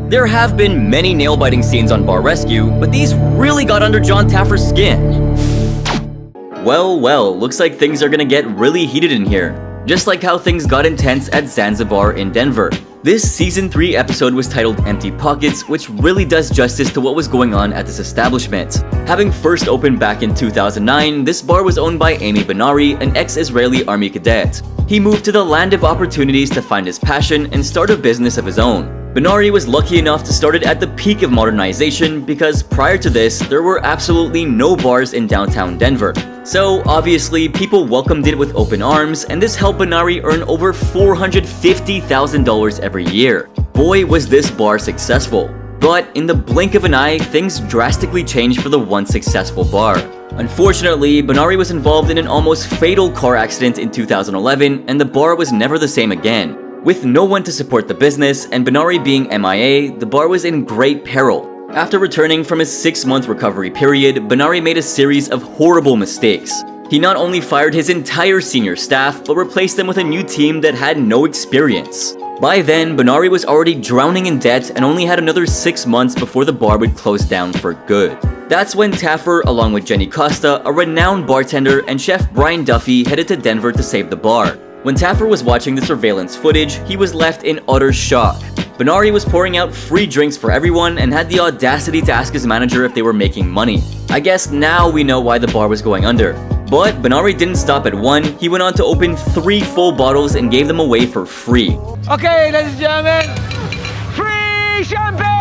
There have been many nail-biting scenes on Bar Rescue, but these really got under Jon Taffer's skin. Well, looks like things are gonna get really heated in here. Just like how things got intense at Zanzibar in Denver. This Season 3 episode was titled Empty Pockets, which really does justice to what was going on at this establishment. Having first opened back in 2009, this bar was owned by Amy Benari, an ex-Israeli army cadet. He moved to the land of opportunities to find his passion and start a business of his own. Benari was lucky enough to start it at the peak of modernization because prior to this, there were absolutely no bars in downtown Denver. So obviously, people welcomed it with open arms, and this helped Benari earn over $450,000 every year. Boy, was this bar successful. But in the blink of an eye, things drastically changed for the once successful bar. Unfortunately, Benari was involved in an almost fatal car accident in 2011, and the bar was never the same again. With no one to support the business, and Benari being MIA, the bar was in great peril. After returning from his 6-month recovery period, Benari made a series of horrible mistakes. He not only fired his entire senior staff, but replaced them with a new team that had no experience. By then, Benari was already drowning in debt and only had another 6 months before the bar would close down for good. That's when Taffer, along with Jenny Costa, a renowned bartender, and chef Brian Duffy headed to Denver to save the bar. When Taffer was watching the surveillance footage, he was left in utter shock. Benari was pouring out free drinks for everyone and had the audacity to ask his manager if they were making money. I guess now we know why the bar was going under. But Benari didn't stop at one, he went on to open 3 full bottles and gave them away for free. Okay, ladies and gentlemen, free champagne!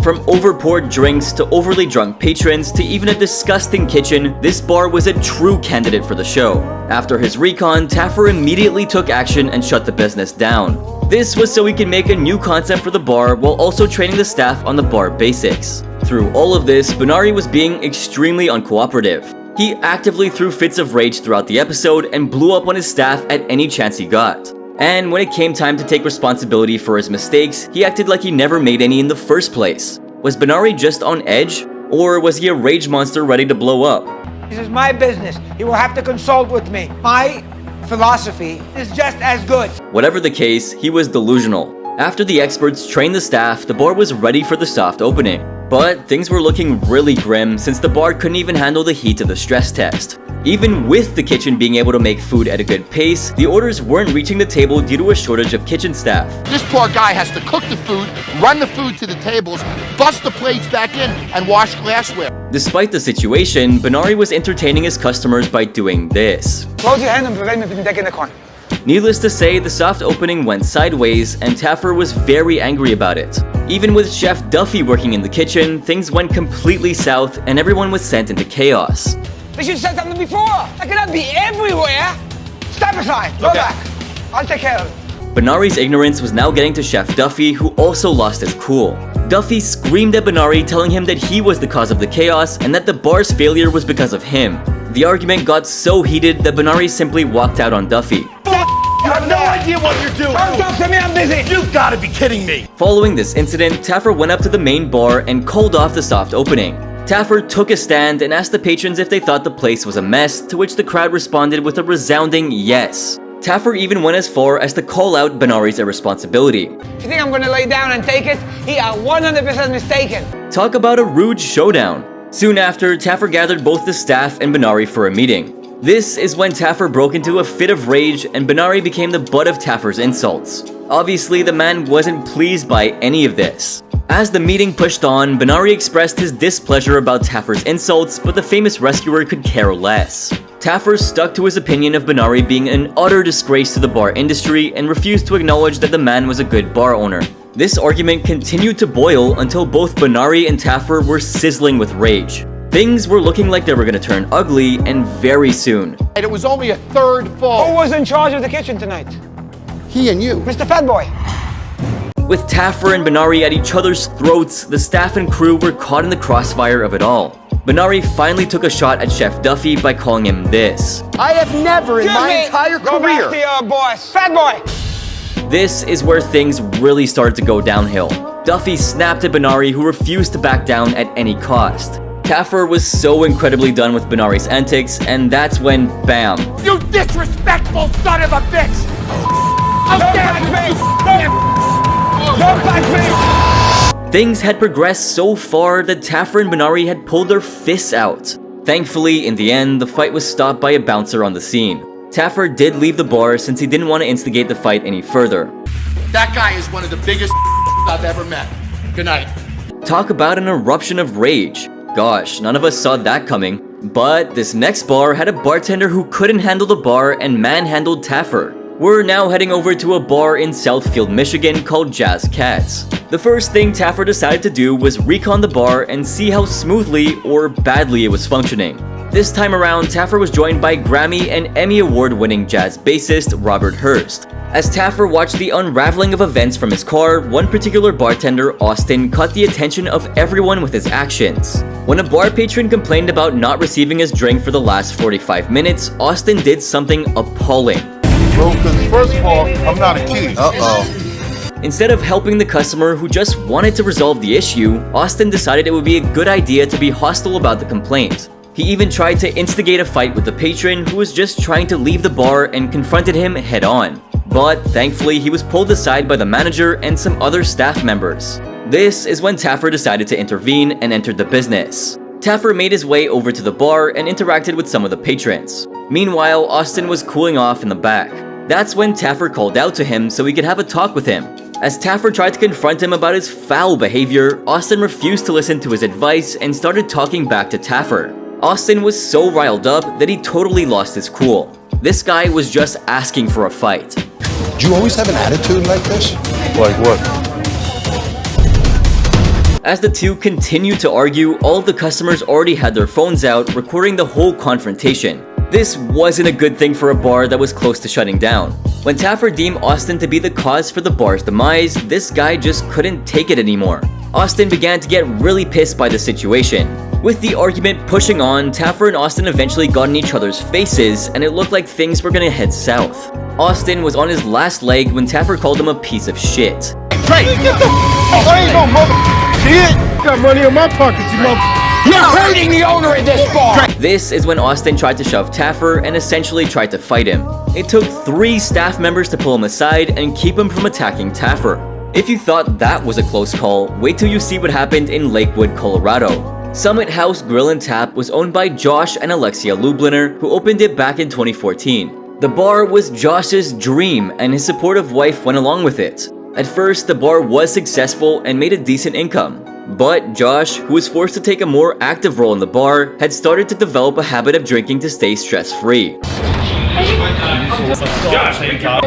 From overpoured drinks to overly drunk patrons to even a disgusting kitchen, this bar was a true candidate for the show. After his recon, Taffer immediately took action and shut the business down. This was so he could make a new concept for the bar while also training the staff on the bar basics. Through all of this, Benari was being extremely uncooperative. He actively threw fits of rage throughout the episode and blew up on his staff at any chance he got. And when it came time to take responsibility for his mistakes, he acted like he never made any in the first place. Was Benari just on edge? Or was he a rage monster ready to blow up? This is my business. You will have to consult with me. My philosophy is just as good. Whatever the case, he was delusional. After the experts trained the staff, the bar was ready for the soft opening. But things were looking really grim since the bar couldn't even handle the heat of the stress test. Even with the kitchen being able to make food at a good pace, the orders weren't reaching the table due to a shortage of kitchen staff. This poor guy has to cook the food, run the food to the tables, bust the plates back in, and wash glassware. Despite the situation, Benari was entertaining his customers by doing this. Close your hand and prevent me from taking the corn. Needless to say, the soft opening went sideways, and Taffer was very angry about it. Even with Chef Duffy working in the kitchen, things went completely south and everyone was sent into chaos. They should have said something before. I cannot be everywhere. Step aside. Go back. I'll take care of it. Benari's ignorance was now getting to Chef Duffy, who also lost his cool. Duffy screamed at Benari, telling him that he was the cause of the chaos and that the bar's failure was because of him. The argument got so heated that Benari simply walked out on Duffy. You have no idea what you're doing! Don't talk to me, I'm busy! You've got to be kidding me! Following this incident, Taffer went up to the main bar and called off the soft opening. Taffer took a stand and asked the patrons if they thought the place was a mess, to which the crowd responded with a resounding yes. Taffer even went as far as to call out Benari's irresponsibility. If you think I'm gonna lay down and take it, you are 100% mistaken. Talk about a rude showdown. Soon after, Taffer gathered both the staff and Benari for a meeting. This is when Taffer broke into a fit of rage and Benari became the butt of Taffer's insults. Obviously, the man wasn't pleased by any of this. As the meeting pushed on, Benari expressed his displeasure about Taffer's insults, but the famous rescuer could care less. Taffer stuck to his opinion of Benari being an utter disgrace to the bar industry and refused to acknowledge that the man was a good bar owner. This argument continued to boil until both Benari and Taffer were sizzling with rage. Things were looking like they were gonna turn ugly, and very soon. And it was only a third fault. Who was in charge of the kitchen tonight? He and you. Mr. Fat Boy. With Taffer and Benari at each other's throats, the staff and crew were caught in the crossfire of it all. Benari finally took a shot at Chef Duffy by calling him this. I have never in my entire Go back to career. your boss. Fat Boy. This is where things really started to go downhill. Duffy snapped at Benari, who refused to back down at any cost. Taffer was so incredibly done with Benari's antics, and that's when, bam. You disrespectful son of a bitch! How Don't dare touch you! me. You Don't touch me! Things had progressed so far that Taffer and Benari had pulled their fists out. Thankfully, in the end, the fight was stopped by a bouncer on the scene. Taffer did leave the bar since he didn't want to instigate the fight any further. That guy is one of the biggest I've ever met. Good night. Talk about an eruption of rage. Gosh, none of us saw that coming. But this next bar had a bartender who couldn't handle the bar and manhandled Taffer. We're now heading over to a bar in Southfield, Michigan called Jazz Cats. The first thing Taffer decided to do was recon the bar and see how smoothly or badly it was functioning. This time around, Taffer was joined by Grammy and Emmy Award-winning jazz bassist Robert Hurst. As Taffer watched the unraveling of events from his car, one particular bartender, Austin, caught the attention of everyone with his actions. When a bar patron complained about not receiving his drink for the last 45 minutes, Austin did something appalling. Bro, because first of all, I'm not a kid. Instead of helping the customer who just wanted to resolve the issue, Austin decided it would be a good idea to be hostile about the complaint. He even tried to instigate a fight with the patron who was just trying to leave the bar and confronted him head on. But thankfully, he was pulled aside by the manager and some other staff members. This is when Taffer decided to intervene and entered the business. Taffer made his way over to the bar and interacted with some of the patrons. Meanwhile, Austin was cooling off in the back. That's when Taffer called out to him so he could have a talk with him. As Taffer tried to confront him about his foul behavior, Austin refused to listen to his advice and started talking back to Taffer. Austin was so riled up that he totally lost his cool. This guy was just asking for a fight. Do you always have an attitude like this? Like what? As the two continued to argue, all of the customers already had their phones out, recording the whole confrontation. This wasn't a good thing for a bar that was close to shutting down. When Taffer deemed Austin to be the cause for the bar's demise, this guy just couldn't take it anymore. Austin began to get really pissed by the situation. With the argument pushing on, Taffer and Austin eventually got in each other's faces, and it looked like things were gonna head south. Austin was on his last leg when Taffer called him a piece of shit. Hey, get the I ain't no mother kid. Got money in my pockets, you mother. You're hurting the owner of this bar! This is when Austin tried to shove Taffer and essentially tried to fight him. It took 3 staff members to pull him aside and keep him from attacking Taffer. If you thought that was a close call, wait till you see what happened in Lakewood, Colorado. Summit House Grill and Tap was owned by Josh and Alexia Lubliner, who opened it back in 2014. The bar was Josh's dream, and his supportive wife went along with it. At first, the bar was successful and made a decent income. But Josh, who was forced to take a more active role in the bar, had started to develop a habit of drinking to stay stress-free.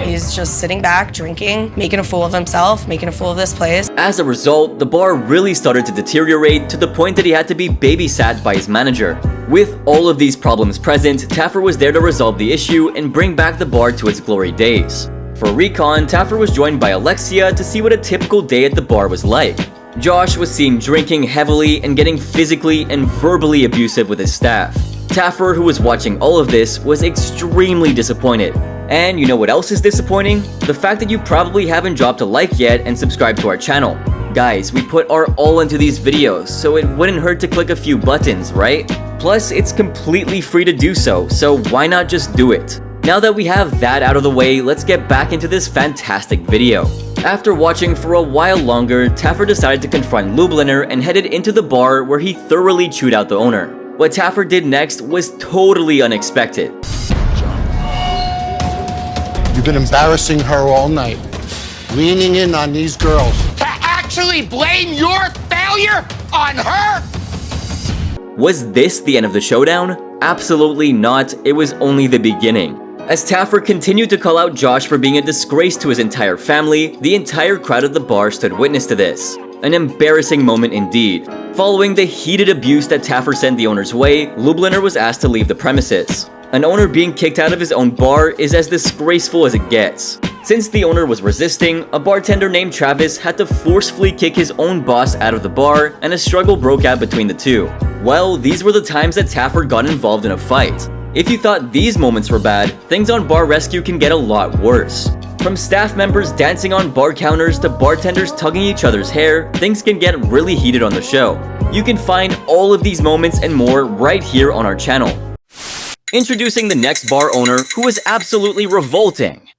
He's just sitting back, drinking, making a fool of himself, making a fool of this place. As a result, the bar really started to deteriorate to the point that he had to be babysat by his manager. With all of these problems present, Taffer was there to resolve the issue and bring back the bar to its glory days. For recon, Taffer was joined by Alexia to see what a typical day at the bar was like. Josh was seen drinking heavily and getting physically and verbally abusive with his staff. Taffer, who was watching all of this, was extremely disappointed. And you know what else is disappointing? The fact that you probably haven't dropped a like yet and subscribed to our channel. Guys, we put our all into these videos, so it wouldn't hurt to click a few buttons, right? Plus, it's completely free to do so why not just do it? Now that we have that out of the way, let's get back into this fantastic video. After watching for a while longer, Taffer decided to confront Lubliner and headed into the bar where he thoroughly chewed out the owner. What Taffer did next was totally unexpected. You've been embarrassing her all night, leaning in on these girls. To actually blame your failure on her? Was this the end of the showdown? Absolutely not, it was only the beginning. As Taffer continued to call out Josh for being a disgrace to his entire family, the entire crowd at the bar stood witness to this. An embarrassing moment indeed. Following the heated abuse that Taffer sent the owner's way, Lubliner was asked to leave the premises. An owner being kicked out of his own bar is as disgraceful as it gets. Since the owner was resisting, a bartender named Travis had to forcefully kick his own boss out of the bar, and a struggle broke out between the two. Well, these were the times that Taffer got involved in a fight. If you thought these moments were bad, things on Bar Rescue can get a lot worse. From staff members dancing on bar counters to bartenders tugging each other's hair, things can get really heated on the show. You can find all of these moments and more right here on our channel. Introducing the next bar owner who was absolutely revolting.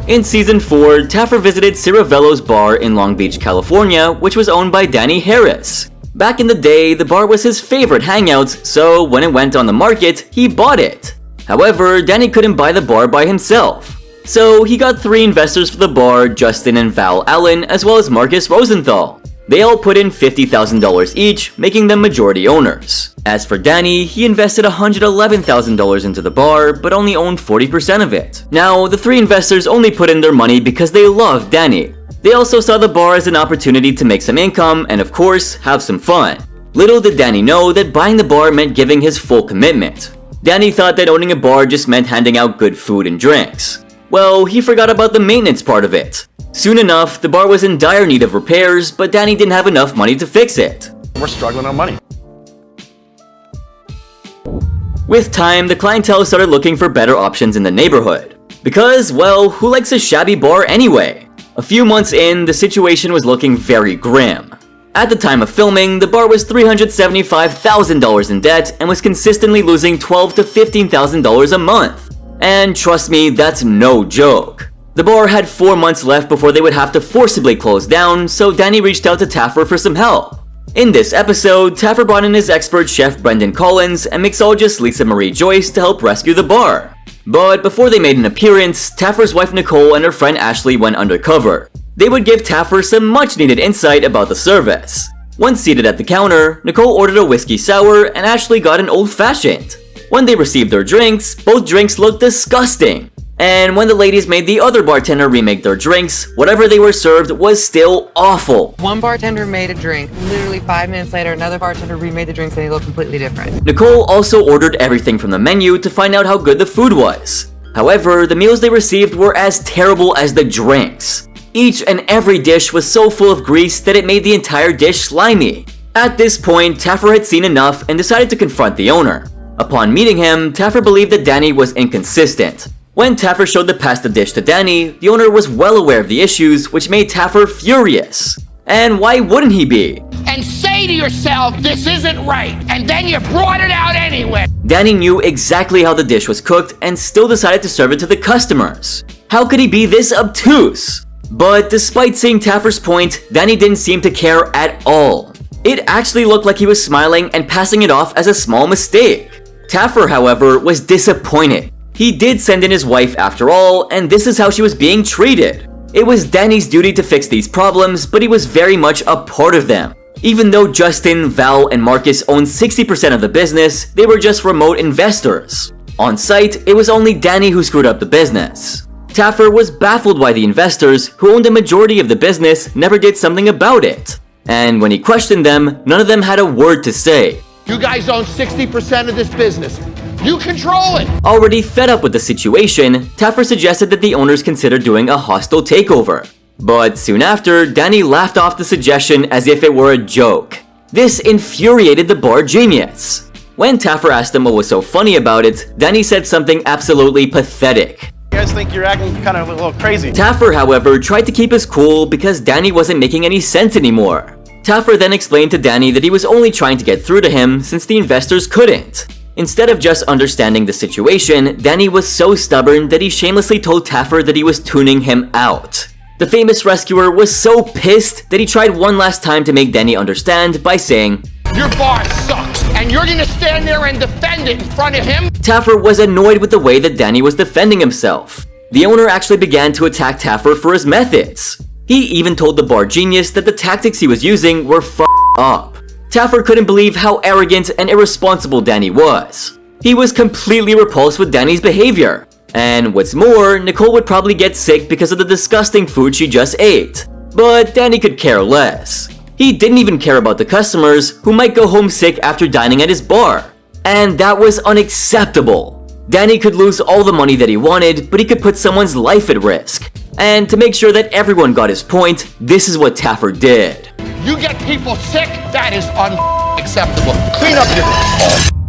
In season 4, Taffer visited Ciravello's bar in Long Beach, California, which was owned by Danny Harris. Back in the day, the bar was his favorite hangout, so when it went on the market, he bought it. However, Danny couldn't buy the bar by himself. So he got 3 investors for the bar, Justin and Val Allen, as well as Marcus Rosenthal. They all put in $50,000 each, making them majority owners. As for Danny, he invested $111,000 into the bar, but only owned 40% of it. Now, the 3 investors only put in their money because they loved Danny. They also saw the bar as an opportunity to make some income and, of course, have some fun. Little did Danny know that buying the bar meant giving his full commitment. Danny thought that owning a bar just meant handing out good food and drinks. Well, he forgot about the maintenance part of it. Soon enough, the bar was in dire need of repairs, but Danny didn't have enough money to fix it. We're struggling on money. With time, the clientele started looking for better options in the neighborhood. Because, well, who likes a shabby bar anyway? A few months in, the situation was looking very grim. At the time of filming, the bar was $375,000 in debt and was consistently losing $12,000 to $15,000 a month. And trust me, that's no joke. The bar had 4 months left before they would have to forcibly close down, so Danny reached out to Taffer for some help. In this episode, Taffer brought in his expert chef Brendan Collins and mixologist Lisa Marie Joyce to help rescue the bar. But before they made an appearance, Taffer's wife Nicole and her friend Ashley went undercover. They would give Taffer some much needed insight about the service. Once seated at the counter, Nicole ordered a whiskey sour and Ashley got an old fashioned. When they received their drinks, both drinks looked disgusting. And when the ladies made the other bartender remake their drinks, whatever they were served was still awful. One bartender made a drink. Literally 5 minutes later, another bartender remade the drinks and they looked completely different. Nicole also ordered everything from the menu to find out how good the food was. However, the meals they received were as terrible as the drinks. Each and every dish was so full of grease that it made the entire dish slimy. At this point, Taffer had seen enough and decided to confront the owner. Upon meeting him, Taffer believed that Danny was inconsistent. When Taffer showed the pasta dish to Danny, the owner was well aware of the issues, which made Taffer furious. And why wouldn't he be? And say to yourself, this isn't right, and then you brought it out anyway. Danny knew exactly how the dish was cooked and still decided to serve it to the customers. How could he be this obtuse? But despite seeing Taffer's point, Danny didn't seem to care at all. It actually looked like he was smiling and passing it off as a small mistake. Taffer, however, was disappointed. He did send in his wife after all, and this is how she was being treated. It was Danny's duty to fix these problems, but he was very much a part of them. Even though Justin, Val, and Marcus owned 60% of the business, they were just remote investors. On site, it was only Danny who screwed up the business. Taffer was baffled why the investors, who owned a majority of the business, never did something about it. And when he questioned them, none of them had a word to say. You guys own 60% of this business. You control it. Already fed up with the situation, Taffer suggested that the owners consider doing a hostile takeover. But soon after, Danny laughed off the suggestion as if it were a joke. This infuriated the bar genius. When Taffer asked him what was so funny about it, Danny said something absolutely pathetic. You guys think you're acting kind of a little crazy. Taffer, however, tried to keep his cool because Danny wasn't making any sense anymore. Taffer then explained to Danny that he was only trying to get through to him since the investors couldn't. Instead of just understanding the situation, Danny was so stubborn that he shamelessly told Taffer that he was tuning him out. The famous rescuer was so pissed that he tried one last time to make Danny understand by saying, Your bar sucks, and you're gonna stand there and defend it in front of him? Taffer was annoyed with the way that Danny was defending himself. The owner actually began to attack Taffer for his methods. He even told the bar genius that the tactics he was using were f***ed up. Taffer couldn't believe how arrogant and irresponsible Danny was. He was completely repulsed with Danny's behavior. And what's more, Nicole would probably get sick because of the disgusting food she just ate. But Danny could care less. He didn't even care about the customers who might go home sick after dining at his bar. And that was unacceptable. Danny could lose all the money that he wanted, but he could put someone's life at risk. And to make sure that everyone got his point, this is what Taffer did. You get people sick? That is unacceptable. Clean up your...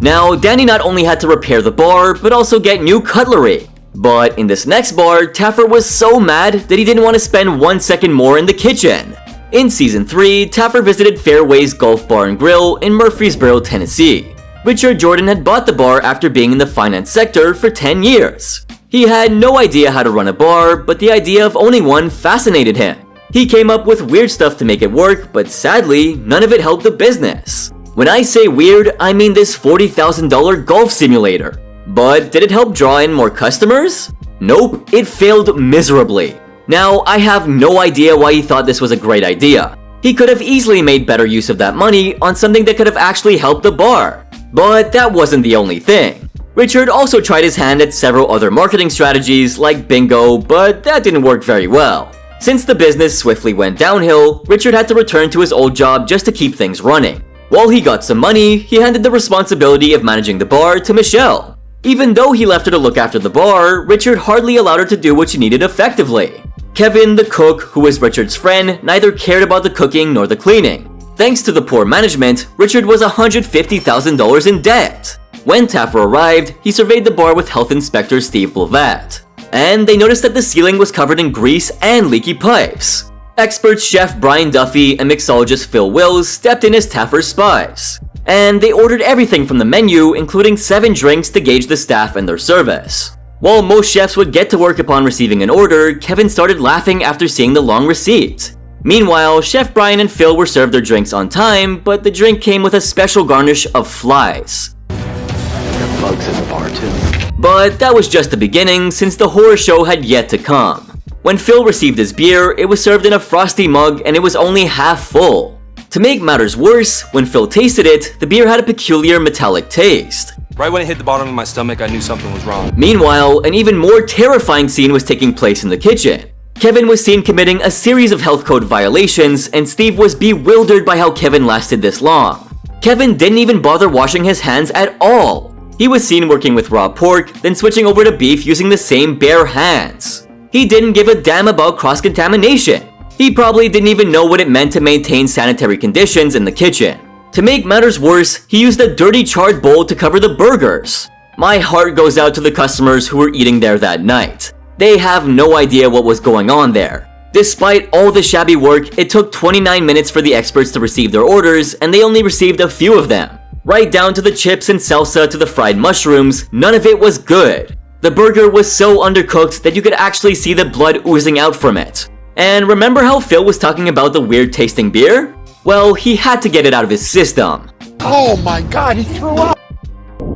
Now, Danny not only had to repair the bar, but also get new cutlery. But in this next bar, Taffer was so mad that he didn't want to spend 1 second more in the kitchen. In Season 3, Taffer visited Fairways Golf Bar and Grill in Murfreesboro, Tennessee. Richard Jordan had bought the bar after being in the finance sector for 10 years. He had no idea how to run a bar, but the idea of owning one fascinated him. He came up with weird stuff to make it work, but sadly, none of it helped the business. When I say weird, I mean this $40,000 golf simulator. But did it help draw in more customers? Nope, it failed miserably. Now, I have no idea why he thought this was a great idea. He could have easily made better use of that money on something that could have actually helped the bar. But that wasn't the only thing. Richard also tried his hand at several other marketing strategies like bingo, but that didn't work very well. Since the business swiftly went downhill, Richard had to return to his old job just to keep things running. While he got some money, he handed the responsibility of managing the bar to Michelle. Even though he left her to look after the bar, Richard hardly allowed her to do what she needed effectively. Kevin, the cook, who was Richard's friend, neither cared about the cooking nor the cleaning. Thanks to the poor management, Richard was $150,000 in debt. When Taffer arrived, he surveyed the bar with health inspector Steve Blavat. And they noticed that the ceiling was covered in grease and leaky pipes. Expert chef Brian Duffy and mixologist Phil Wills stepped in as Taffer's spies. And they ordered everything from the menu, including 7 drinks to gauge the staff and their service. While most chefs would get to work upon receiving an order, Kevin started laughing after seeing the long receipt. Meanwhile, Chef Brian and Phil were served their drinks on time, but the drink came with a special garnish of flies. Got bugs in the bar too. But that was just the beginning, since the horror show had yet to come. When Phil received his beer, it was served in a frosty mug and it was only half full. To make matters worse, when Phil tasted it, the beer had a peculiar metallic taste. Right when it hit the bottom of my stomach, I knew something was wrong. Meanwhile, an even more terrifying scene was taking place in the kitchen. Kevin was seen committing a series of health code violations, and Steve was bewildered by how Kevin lasted this long. Kevin didn't even bother washing his hands at all. He was seen working with raw pork, then switching over to beef using the same bare hands. He didn't give a damn about cross-contamination. He probably didn't even know what it meant to maintain sanitary conditions in the kitchen. To make matters worse, he used a dirty charred bowl to cover the burgers. My heart goes out to the customers who were eating there that night. They have no idea what was going on there. Despite all the shabby work, it took 29 minutes for the experts to receive their orders, and they only received a few of them. Right down to the chips and salsa to the fried mushrooms, none of it was good. The burger was so undercooked that you could actually see the blood oozing out from it. And remember how Phil was talking about the weird tasting beer? Well, he had to get it out of his system. Oh my God, he threw up.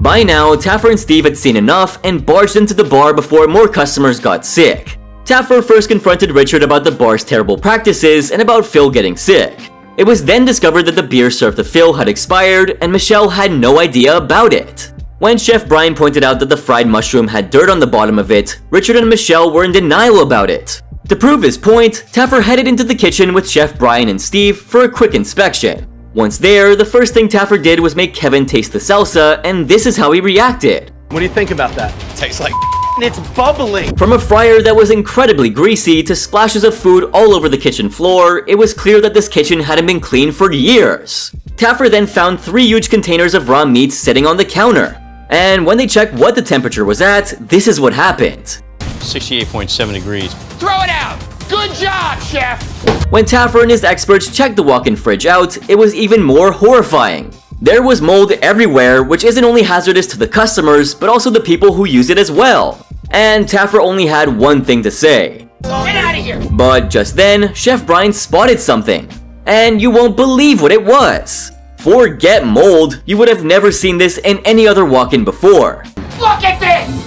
By now, Taffer and Steve had seen enough and barged into the bar before more customers got sick. Taffer first confronted Richard about the bar's terrible practices and about Phil getting sick. It was then discovered that the beer served to Phil had expired and Michelle had no idea about it. When Chef Brian pointed out that the fried mushroom had dirt on the bottom of it, Richard and Michelle were in denial about it. To prove his point, Taffer headed into the kitchen with Chef Brian and Steve for a quick inspection. Once there, the first thing Taffer did was make Kevin taste the salsa, and this is how he reacted. What do you think about that? Tastes like it's bubbling. From a fryer that was incredibly greasy to splashes of food all over the kitchen floor, it was clear that this kitchen hadn't been cleaned for years. Taffer then found 3 huge containers of raw meat sitting on the counter. And when they checked what the temperature was at, this is what happened. 68.7 degrees. Throw it out! Good job, chef! When Taffer and his experts checked the walk-in fridge out, it was even more horrifying. There was mold everywhere, which isn't only hazardous to the customers, but also the people who use it as well. And Taffer only had one thing to say. Get out of here! But just then, Chef Brian spotted something. And you won't believe what it was. Forget mold, you would have never seen this in any other walk-in before. Look at this!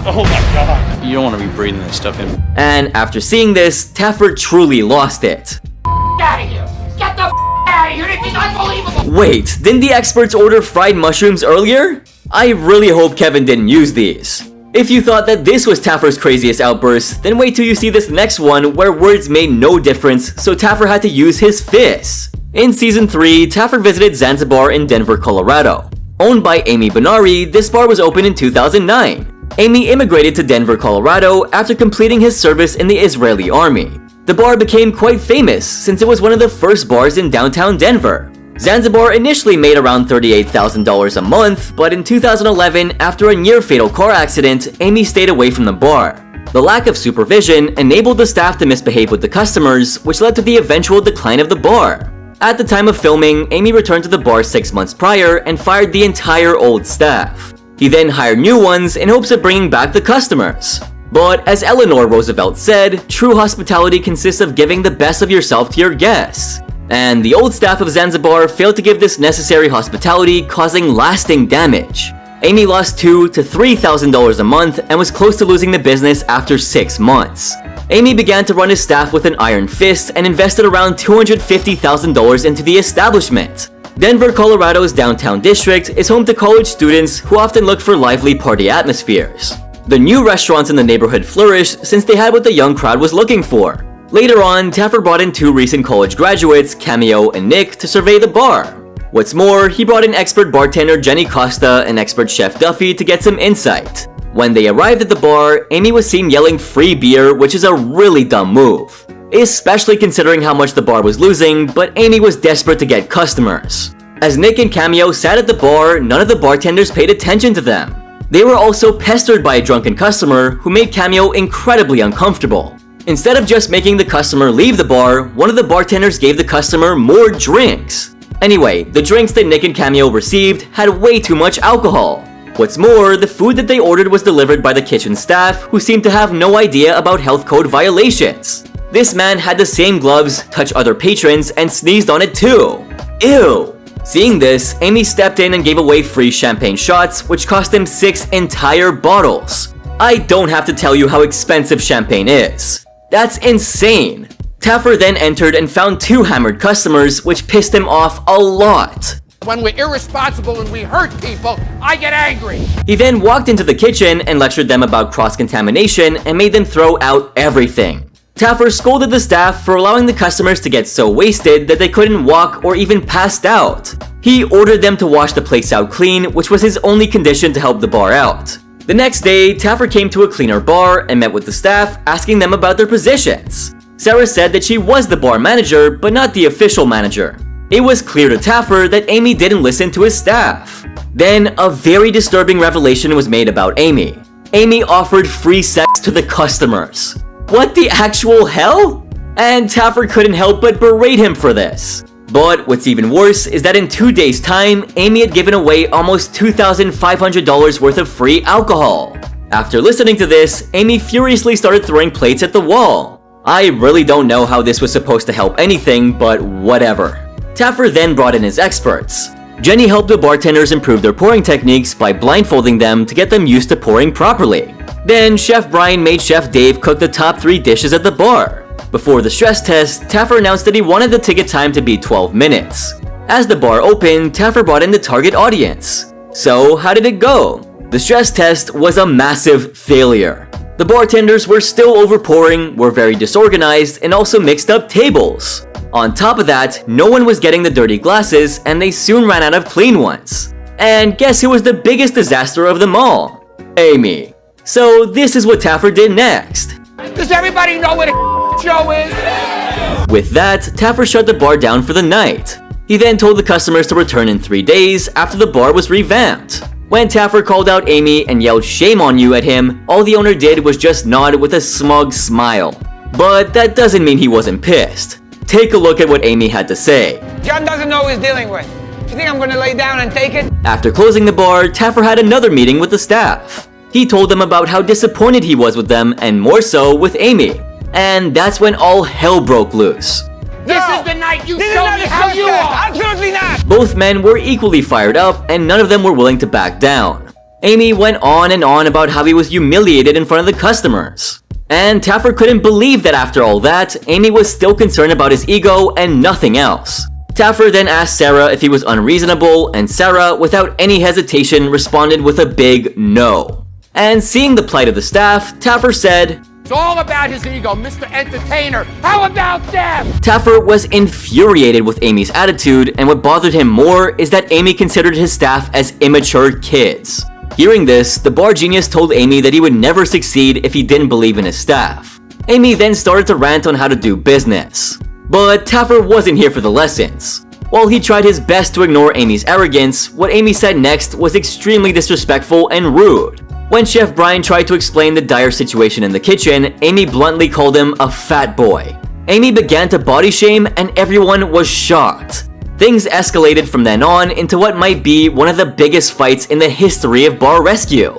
Oh my God. You don't want to be breathing that stuff in. And after seeing this, Taffer truly lost it. Out of here! Get the out of here! This is unbelievable! Wait, didn't the experts order fried mushrooms earlier? I really hope Kevin didn't use these. If you thought that this was Taffer's craziest outburst, then wait till you see this next one where words made no difference, so Taffer had to use his fists. In Season 3, Taffer visited Zanzibar in Denver, Colorado. Owned by Amy Benari, this bar was opened in 2009. Amy immigrated to Denver, Colorado after completing his service in the Israeli army. The bar became quite famous since it was one of the first bars in downtown Denver. Zanzibar initially made around $38,000 a month, but in 2011, after a near-fatal car accident, Amy stayed away from the bar. The lack of supervision enabled the staff to misbehave with the customers, which led to the eventual decline of the bar. At the time of filming, Amy returned to the bar 6 months prior and fired the entire old staff. He then hired new ones in hopes of bringing back the customers. But as Eleanor Roosevelt said, true hospitality consists of giving the best of yourself to your guests. And the old staff of Zanzibar failed to give this necessary hospitality, causing lasting damage. Amy lost $2,000 to $3,000 a month and was close to losing the business after 6 months. Amy began to run his staff with an iron fist and invested around $250,000 into the establishment. Denver, Colorado's downtown district is home to college students who often look for lively party atmospheres. The new restaurants in the neighborhood flourished since they had what the young crowd was looking for. Later on, Taffer brought in 2 recent college graduates, Cameo and Nick, to survey the bar. What's more, he brought in expert bartender Jenny Costa and expert chef Duffy to get some insight. When they arrived at the bar, Amy was seen yelling free beer, which is a really dumb move. Especially considering how much the bar was losing, but Amy was desperate to get customers. As Nick and Cameo sat at the bar, none of the bartenders paid attention to them. They were also pestered by a drunken customer who made Cameo incredibly uncomfortable. Instead of just making the customer leave the bar, one of the bartenders gave the customer more drinks. Anyway, the drinks that Nick and Cameo received had way too much alcohol. What's more, the food that they ordered was delivered by the kitchen staff, who seemed to have no idea about health code violations. This man had the same gloves, touched other patrons, and sneezed on it too. Ew! Seeing this, Amy stepped in and gave away free champagne shots, which cost him 6 entire bottles. I don't have to tell you how expensive champagne is. That's insane! Taffer then entered and found 2 hammered customers, which pissed him off a lot. When we're irresponsible and we hurt people, I get angry. He then walked into the kitchen and lectured them about cross-contamination and made them throw out everything. Taffer scolded the staff for allowing the customers to get so wasted that they couldn't walk or even passed out. He ordered them to wash the plates out clean, which was his only condition to help the bar out. The next day, Taffer came to a cleaner bar and met with the staff, asking them about their positions. Sarah said that she was the bar manager, but not the official manager. It was clear to Taffer that Amy didn't listen to his staff. Then, a very disturbing revelation was made about Amy. Amy offered free sex to the customers. What the actual hell? And Taffer couldn't help but berate him for this. But what's even worse is that in 2 days' time, Amy had given away almost $2,500 worth of free alcohol. After listening to this, Amy furiously started throwing plates at the wall. I really don't know how this was supposed to help anything, but whatever. Taffer then brought in his experts. Jenny helped the bartenders improve their pouring techniques by blindfolding them to get them used to pouring properly. Then Chef Brian made Chef Dave cook the top 3 dishes at the bar. Before the stress test, Taffer announced that he wanted the ticket time to be 12 minutes. As the bar opened, Taffer brought in the target audience. So, how did it go? The stress test was a massive failure. The bartenders were still overpouring, were very disorganized, and also mixed up tables. On top of that, no one was getting the dirty glasses, and they soon ran out of clean ones. And guess who was the biggest disaster of them all? Amy. So this is what Taffer did next. Does everybody know what a show is? With that, Taffer shut the bar down for the night. He then told the customers to return in 3 days after the bar was revamped. When Taffer called out Amy and yelled "shame on you" at him, all the owner did was just nod with a smug smile. But that doesn't mean he wasn't pissed. Take a look at what Amy had to say. John doesn't know what he's dealing with. You think I'm gonna lay down and take it? After closing the bar, Taffer had another meeting with the staff. He told them about how disappointed he was with them, and more so with Amy. And that's when all hell broke loose. This is the night you This is show not me a how you test. are. Absolutely not. Both men were equally fired up, and none of them were willing to back down. Amy went on and on about how he was humiliated in front of the customers. And Taffer couldn't believe that after all that, Amy was still concerned about his ego and nothing else. Taffer then asked Sarah if he was unreasonable, and Sarah, without any hesitation, responded with a big no. And seeing the plight of the staff, Taffer said, It's all about his ego, Mr. Entertainer. How about them? Taffer was infuriated with Amy's attitude, and what bothered him more is that Amy considered his staff as immature kids. Hearing this, the bar genius told Amy that he would never succeed if he didn't believe in his staff. Amy then started to rant on how to do business. But Taffer wasn't here for the lessons. While he tried his best to ignore Amy's arrogance, what Amy said next was extremely disrespectful and rude. When Chef Brian tried to explain the dire situation in the kitchen, Amy bluntly called him a fat boy. Amy began to body shame and everyone was shocked. Things escalated from then on into what might be one of the biggest fights in the history of bar rescue.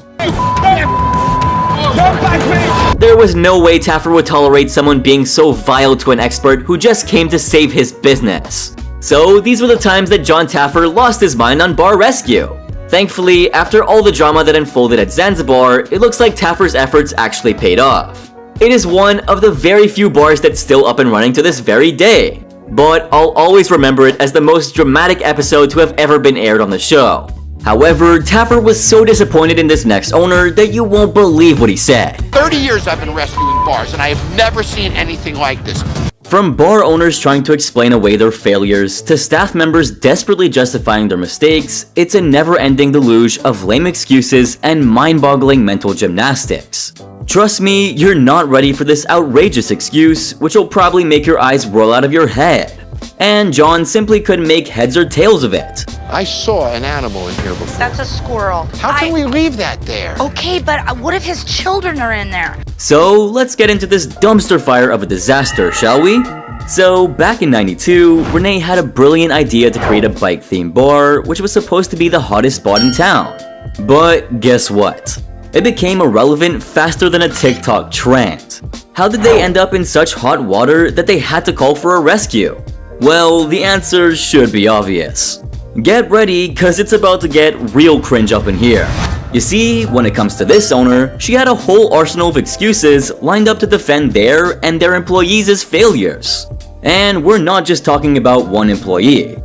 There was no way Taffer would tolerate someone being so vile to an expert who just came to save his business. So these were the times that Jon Taffer lost his mind on bar rescue. Thankfully, after all the drama that unfolded at Zanzibar, it looks like Taffer's efforts actually paid off. It is one of the very few bars that's still up and running to this very day, but I'll always remember it as the most dramatic episode to have ever been aired on the show. However, Taffer was so disappointed in this next owner that you won't believe what he said. 30 years I've been rescuing bars, and I have never seen anything like this. From bar owners trying to explain away their failures to staff members desperately justifying their mistakes, it's a never-ending deluge of lame excuses and mind-boggling mental gymnastics. Trust me, you're not ready for this outrageous excuse, which will probably make your eyes roll out of your head. And Jon simply couldn't make heads or tails of it. I saw an animal in here before. That's a squirrel. How can we leave that there? Okay, but what if his children are in there? So let's get into this dumpster fire of a disaster, shall we? So back in '92, Renee had a brilliant idea to create a bike-themed bar, which was supposed to be the hottest spot in town. But guess what? It became irrelevant faster than a TikTok trend. How did they end up in such hot water that they had to call for a rescue? Well, the answer should be obvious. Get ready, cause it's about to get real cringe up in here. You see, when it comes to this owner, she had a whole arsenal of excuses lined up to defend their and their employees' failures. And we're not just talking about one employee.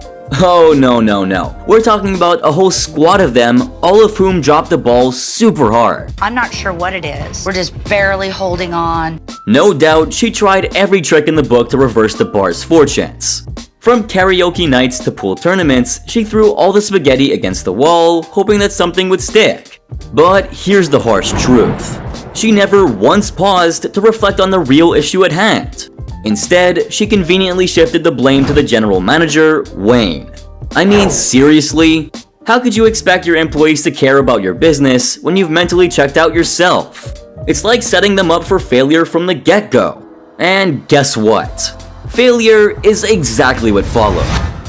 Oh no. We're talking about a whole squad of them, all of whom dropped the ball super hard. I'm not sure what it is. We're just barely holding on. No doubt, she tried every trick in the book to reverse the bar's fortunes. From karaoke nights to pool tournaments, she threw all the spaghetti against the wall, hoping that something would stick. But here's the harsh truth. She never once paused to reflect on the real issue at hand. Instead, she conveniently shifted the blame to the general manager, Wayne. I mean, seriously? How could you expect your employees to care about your business when you've mentally checked out yourself? It's like setting them up for failure from the get-go. And guess what? Failure is exactly what followed.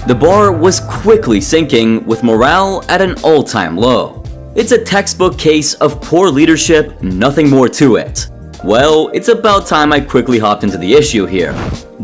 The bar was quickly sinking with morale at an all-time low. It's a textbook case of poor leadership, nothing more to it. Well, it's about time I quickly hopped into the issue here.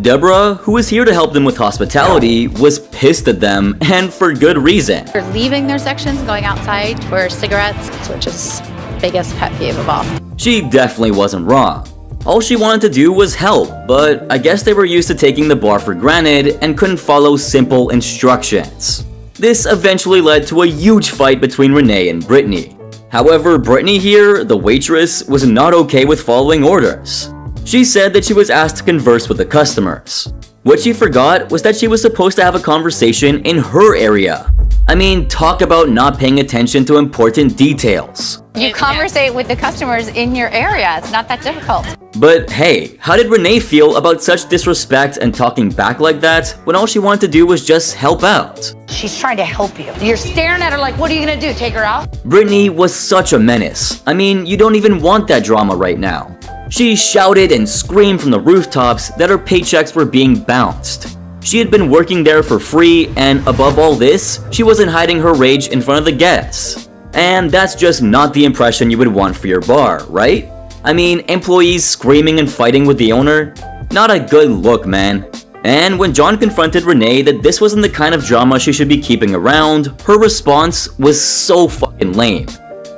Deborah, who was here to help them with hospitality, was pissed at them, and for good reason. They're leaving their sections, going outside for cigarettes, which is biggest pet peeve of all. She definitely wasn't wrong. All she wanted to do was help, but I guess they were used to taking the bar for granted and couldn't follow simple instructions. This eventually led to a huge fight between Renee and Brittany. However, Brittany here, the waitress, was not okay with following orders. She said that she was asked to converse with the customers. What she forgot was that she was supposed to have a conversation in her area. I mean, talk about not paying attention to important details. You conversate with the customers in your area. It's not that difficult. But hey, how did Renee feel about such disrespect and talking back like that when all she wanted to do was just help out? She's trying to help you. You're staring at her like, what are you gonna do, take her out? Brittany was such a menace. I mean, you don't even want that drama right now. She shouted and screamed from the rooftops that her paychecks were being bounced. She had been working there for free, and above all this, she wasn't hiding her rage in front of the guests. And that's just not the impression you would want for your bar, right? I mean, employees screaming and fighting with the owner? Not a good look, man. And when Jon confronted Renee that this wasn't the kind of drama she should be keeping around, her response was so fucking lame.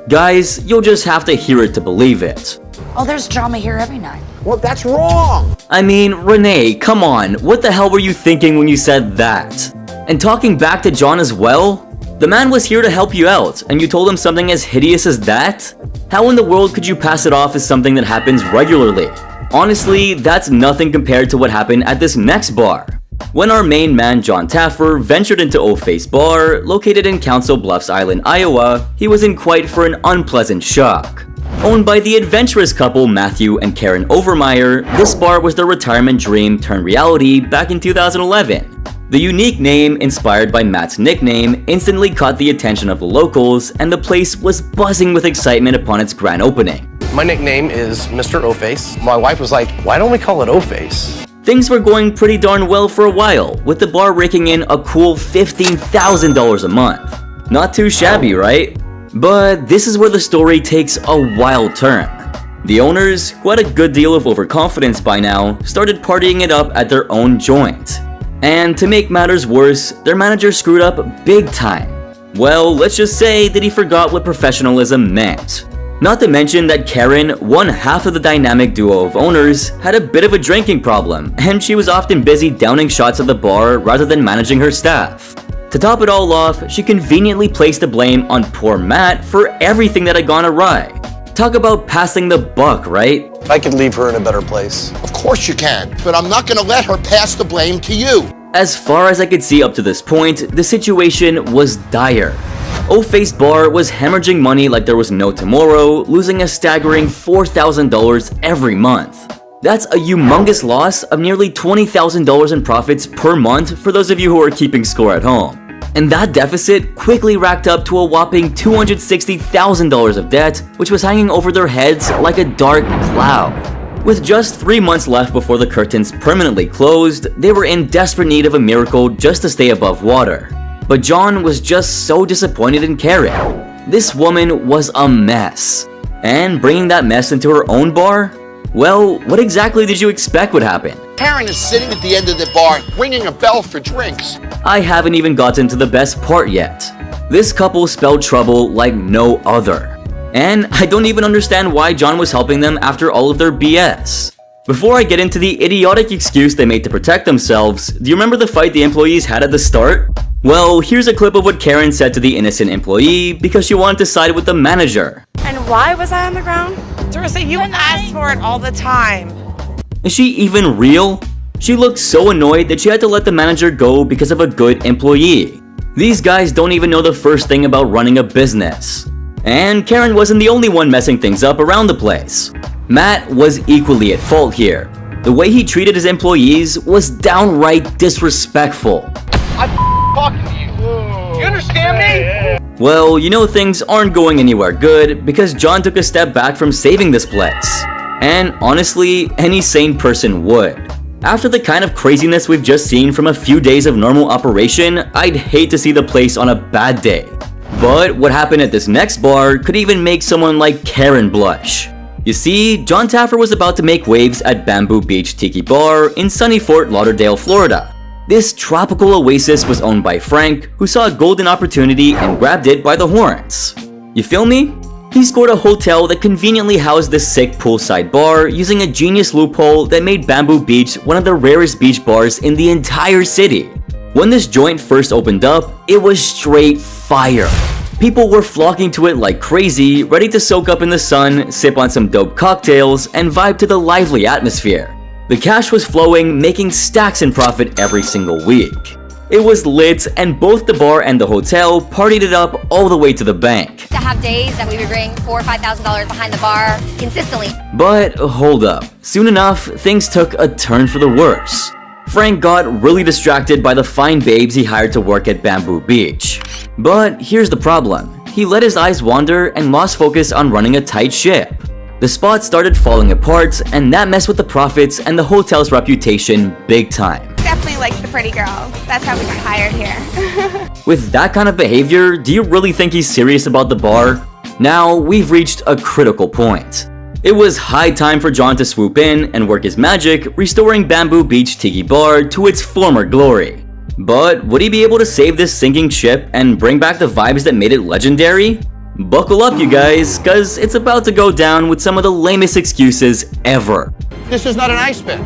Guys, you'll just have to hear it to believe it. Oh, there's drama here every night. Well, that's wrong. I mean, Renee, come on, what the hell were you thinking when you said that? And talking back to Jon as well? The man was here to help you out, and you told him something as hideous as that? How in the world could you pass it off as something that happens regularly? Honestly, that's nothing compared to what happened at this next bar. When our main man Jon Taffer ventured into O-Face Bar, located in Council Bluffs Island, Iowa, he was in quite for an unpleasant shock. Owned by the adventurous couple Matthew and Karen Overmeyer, this bar was their retirement dream turned reality back in 2011. The unique name, inspired by Matt's nickname, instantly caught the attention of the locals, and the place was buzzing with excitement upon its grand opening. My nickname is Mr. O-Face. My wife was like, why don't we call it O-Face? Things were going pretty darn well for a while, with the bar raking in a cool $15,000 a month. Not too shabby, right? But this is where the story takes a wild turn. The owners, who had a good deal of overconfidence by now, started partying it up at their own joint. And to make matters worse, their manager screwed up big time. Well, let's just say that he forgot what professionalism meant. Not to mention that Karen, one half of the dynamic duo of owners, had a bit of a drinking problem, and she was often busy downing shots at the bar rather than managing her staff. To top it all off, she conveniently placed the blame on poor Matt for everything that had gone awry. Talk about passing the buck, right? I could leave her in a better place. Of course you can, but I'm not gonna let her pass the blame to you. As far as I could see up to this point, the situation was dire. O-Face Bar was hemorrhaging money like there was no tomorrow, losing a staggering $4,000 every month. That's a humongous loss of nearly $20,000 in profits per month for those of you who are keeping score at home. And that deficit quickly racked up to a whopping $260,000 of debt, which was hanging over their heads like a dark cloud. With just 3 months left before the curtains permanently closed, they were in desperate need of a miracle just to stay above water. But Jon was just so disappointed in Karen. This woman was a mess. And bringing that mess into her own bar? Well, what exactly did you expect would happen? Karen is sitting at the end of the bar, ringing a bell for drinks. I haven't even gotten to the best part yet. This couple spelled trouble like no other. And I don't even understand why Jon was helping them after all of their BS. Before I get into the idiotic excuse they made to protect themselves, do you remember the fight the employees had at the start? Well, here's a clip of what Karen said to the innocent employee because she wanted to side with the manager. And why was I on the ground? Teresa, you asked for it all the time. Is she even real? She looked so annoyed that she had to let the manager go because of a good employee. These guys don't even know the first thing about running a business. And Karen wasn't the only one messing things up around the place. Matt was equally at fault here. The way he treated his employees was downright disrespectful. I'm talking to you. You understand me? Well, you know things aren't going anywhere good because Jon took a step back from saving this place. And honestly, any sane person would. After the kind of craziness we've just seen from a few days of normal operation, I'd hate to see the place on a bad day. But what happened at this next bar could even make someone like Karen blush. You see, Jon Taffer was about to make waves at Bamboo Beach Tiki Bar in sunny Fort Lauderdale, Florida. This tropical oasis was owned by Frank, who saw a golden opportunity and grabbed it by the horns. You feel me? He scored a hotel that conveniently housed this sick poolside bar using a genius loophole that made Bamboo Beach one of the rarest beach bars in the entire city. When this joint first opened up, it was straight fire. People were flocking to it like crazy, ready to soak up in the sun, sip on some dope cocktails, and vibe to the lively atmosphere. The cash was flowing, making stacks in profit every single week. It was lit, and both the bar and the hotel partied it up all the way to the bank. To have days that we would bring $4,000 or $5,000 behind the bar consistently. But hold up, soon enough, things took a turn for the worse. Frank got really distracted by the fine babes he hired to work at Bamboo Beach. But here's the problem. He let his eyes wander and lost focus on running a tight ship. The spot started falling apart, and that messed with the profits and the hotel's reputation big time. Definitely like the pretty girls. That's how we got hired here. With that kind of behavior, do you really think he's serious about the bar? Now, we've reached a critical point. It was high time for Jon to swoop in and work his magic, restoring Bamboo Beach Tiki Bar to its former glory. But would he be able to save this sinking ship and bring back the vibes that made it legendary? Buckle up, you guys, cause it's about to go down with some of the lamest excuses ever. This is not an ice bin.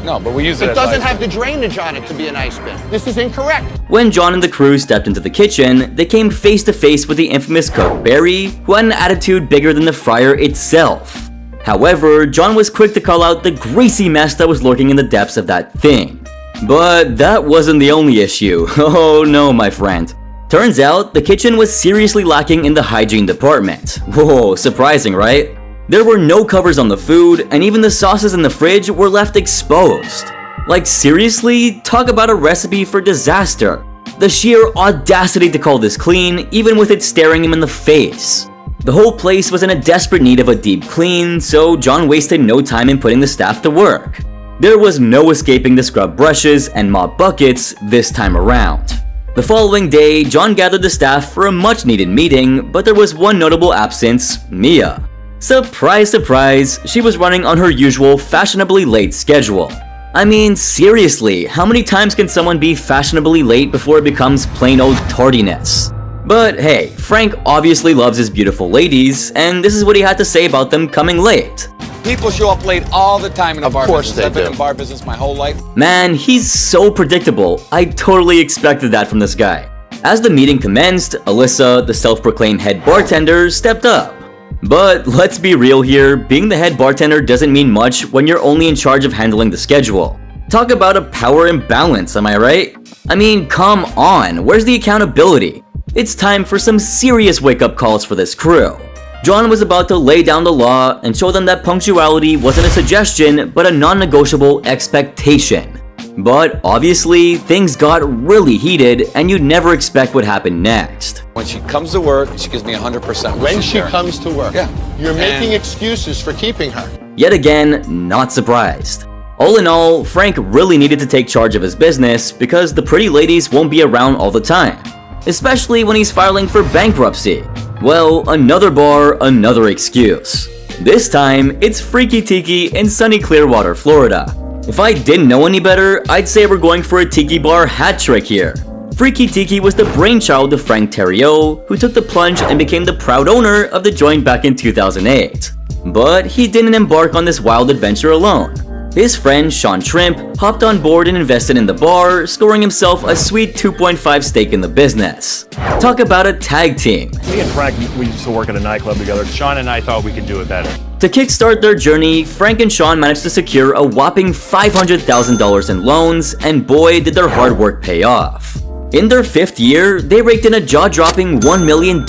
No, but we use It doesn't have the drainage on it to be an ice bin. This is incorrect. When Jon and the crew stepped into the kitchen, they came face to face with the infamous cook Barry, who had an attitude bigger than the fryer itself. However, Jon was quick to call out the greasy mess that was lurking in the depths of that thing. But that wasn't the only issue. Oh no, my friend. Turns out, the kitchen was seriously lacking in the hygiene department. Whoa, surprising, right? There were no covers on the food, and even the sauces in the fridge were left exposed. Like seriously, talk about a recipe for disaster. The sheer audacity to call this clean, even with it staring him in the face. The whole place was in a desperate need of a deep clean, so Jon wasted no time in putting the staff to work. There was no escaping the scrub brushes and mop buckets this time around. The following day, Jon gathered the staff for a much-needed meeting, but there was one notable absence: Mia. Surprise, surprise, she was running on her usual fashionably late schedule. I mean, seriously, how many times can someone be fashionably late before it becomes plain old tardiness? But hey, Frank obviously loves his beautiful ladies, and this is what he had to say about them coming late. People show up late all the time in the bar course business. I've they been do. in bar business my whole life. Man, he's so predictable. I totally expected that from this guy. As the meeting commenced, Alyssa, the self-proclaimed head bartender, stepped up. But let's be real here, being the head bartender doesn't mean much when you're only in charge of handling the schedule. Talk about a power imbalance, am I right? I mean, come on, where's the accountability? It's time for some serious wake-up calls for this crew. Jon was about to lay down the law and show them that punctuality wasn't a suggestion, but a non-negotiable expectation. But obviously, things got really heated, and you'd never expect what happened next. When she comes to work, she gives me 100%. When she comes to work, Yeah. you're making excuses for keeping her. Yet again, not surprised. All in all, Frank really needed to take charge of his business because the pretty ladies won't be around all the time, especially when he's filing for bankruptcy. Well, another bar, another excuse. This time, it's Freaky Tiki in sunny Clearwater, Florida. If I didn't know any better, I'd say we're going for a tiki bar hat trick here. Freaky Tiki was the brainchild of Frank Theriault, who took the plunge and became the proud owner of the joint back in 2008. But he didn't embark on this wild adventure alone. His friend Sean Trimp hopped on board and invested in the bar, scoring himself a sweet 2.5 stake in the business. Talk about a tag team. Me and Frank, we used to work at a nightclub together. Sean and I thought we could do it better. To kickstart their journey, Frank and Sean managed to secure a whopping $500,000 in loans, and boy did their hard work pay off. In their 5th year, they raked in a jaw-dropping $1 million.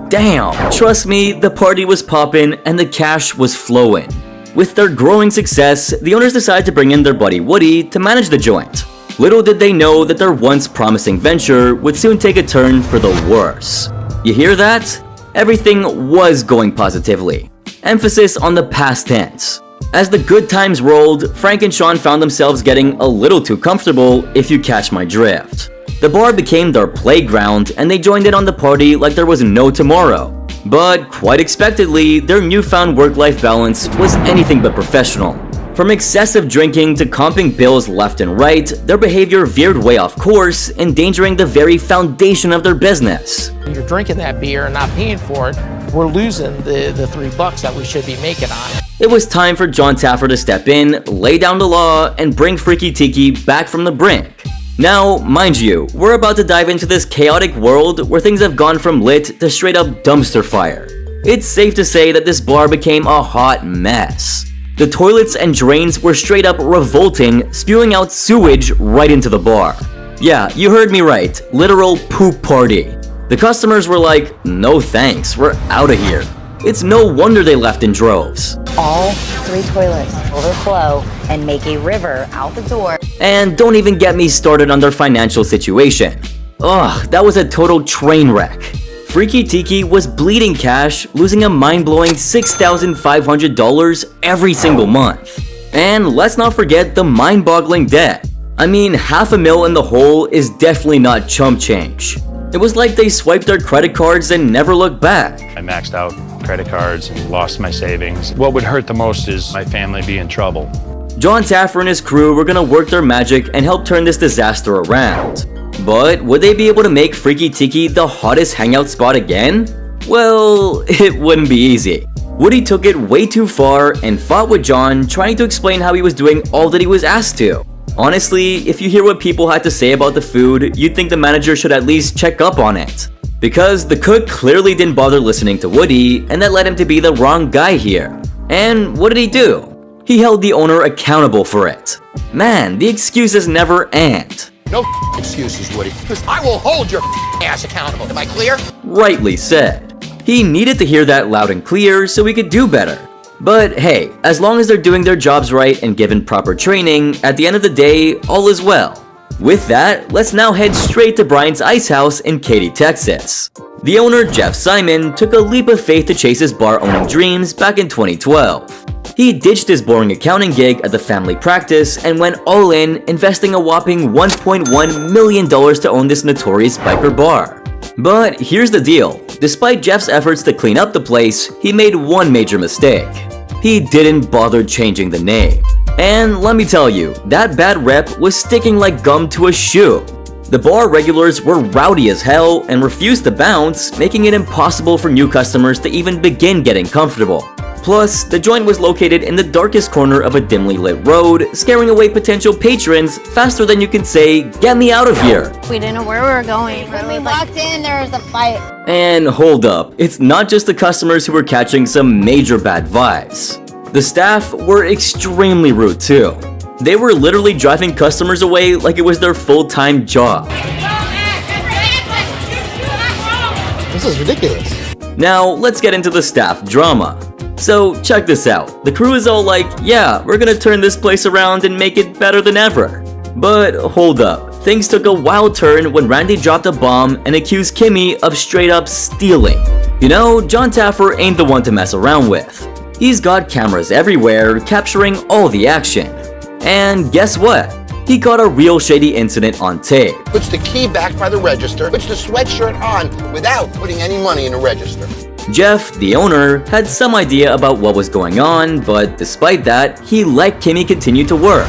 Damn, trust me, the party was poppin' and the cash was flowing. With their growing success, the owners decided to bring in their buddy Woody to manage the joint. Little did they know that their once promising venture would soon take a turn for the worse. You hear that? Everything was going positively. Emphasis on the past tense. As the good times rolled, Frank and Sean found themselves getting a little too comfortable, if you catch my drift. The bar became their playground, and they joined in on the party like there was no tomorrow. But quite expectedly, their newfound work-life balance was anything but professional. From excessive drinking to comping bills left and right, their behavior veered way off course, endangering the very foundation of their business. You're drinking that beer and not paying for it, we're losing the $3 that we should be making on it. It was time for Jon Taffer to step in, lay down the law, and bring Freaky Tiki back from the brink. Now, mind you, we're about to dive into this chaotic world where things have gone from lit to straight up dumpster fire. It's safe to say that this bar became a hot mess. The toilets and drains were straight up revolting, spewing out sewage right into the bar. Yeah, you heard me right, literal poop party. The customers were like, no thanks, we're out of here. It's no wonder they left in droves. All 3 toilets overflow and make a river out the door. And don't even get me started on their financial situation. Ugh, that was a total train wreck. Freaky Tiki was bleeding cash, losing a mind-blowing $6,500 every single month. And let's not forget the mind-boggling debt. I mean, $500,000 in the hole is definitely not chump change. It was like they swiped their credit cards and never looked back. I maxed out credit cards and lost my savings. What would hurt the most is my family be in trouble. Jon Taffer and his crew were gonna work their magic and help turn this disaster around. But would they be able to make Freaky Tiki the hottest hangout spot again? Well, it wouldn't be easy. Woody took it way too far and fought with Jon, trying to explain how he was doing all that he was asked to. Honestly, if you hear what people had to say about the food, you'd think the manager should at least check up on it. Because the cook clearly didn't bother listening to Woody, and that led him to be the wrong guy here. And what did he do? He held the owner accountable for it. Man, the excuses never end. No excuses, Woody, because I will hold your ass accountable. Am I clear? Rightly said. He needed to hear that loud and clear so he could do better. But hey, as long as they're doing their jobs right and given proper training, at the end of the day, all is well. With that, let's now head straight to Brian's Ice House in Katy, Texas. The owner, Jeff Simon, took a leap of faith to chase his bar-owning dreams back in 2012. He ditched his boring accounting gig at the family practice and went all in, investing a whopping $1.1 million to own this notorious biker bar. But here's the deal. Despite Jeff's efforts to clean up the place, he made one major mistake. He didn't bother changing the name. And let me tell you, that bad rep was sticking like gum to a shoe. The bar regulars were rowdy as hell and refused to bounce, making it impossible for new customers to even begin getting comfortable. Plus, the joint was located in the darkest corner of a dimly lit road, scaring away potential patrons faster than you can say, "Get me out of here!" We didn't know where we were going. When we walked in, there was a fight. And hold up, it's not just the customers who were catching some major bad vibes. The staff were extremely rude too. They were literally driving customers away like it was their full-time job. This is ridiculous. Now, let's get into the staff drama. So, check this out. The crew is all like, yeah, we're gonna turn this place around and make it better than ever. But hold up, things took a wild turn when Randy dropped a bomb and accused Kimmy of straight up stealing. You know, Jon Taffer ain't the one to mess around with. He's got cameras everywhere, capturing all the action. And guess what? He caught a real shady incident on tape. Puts the key back by the register, puts the sweatshirt on without putting any money in the register. Jeff, the owner, had some idea about what was going on, but despite that, he let Kimmy continue to work.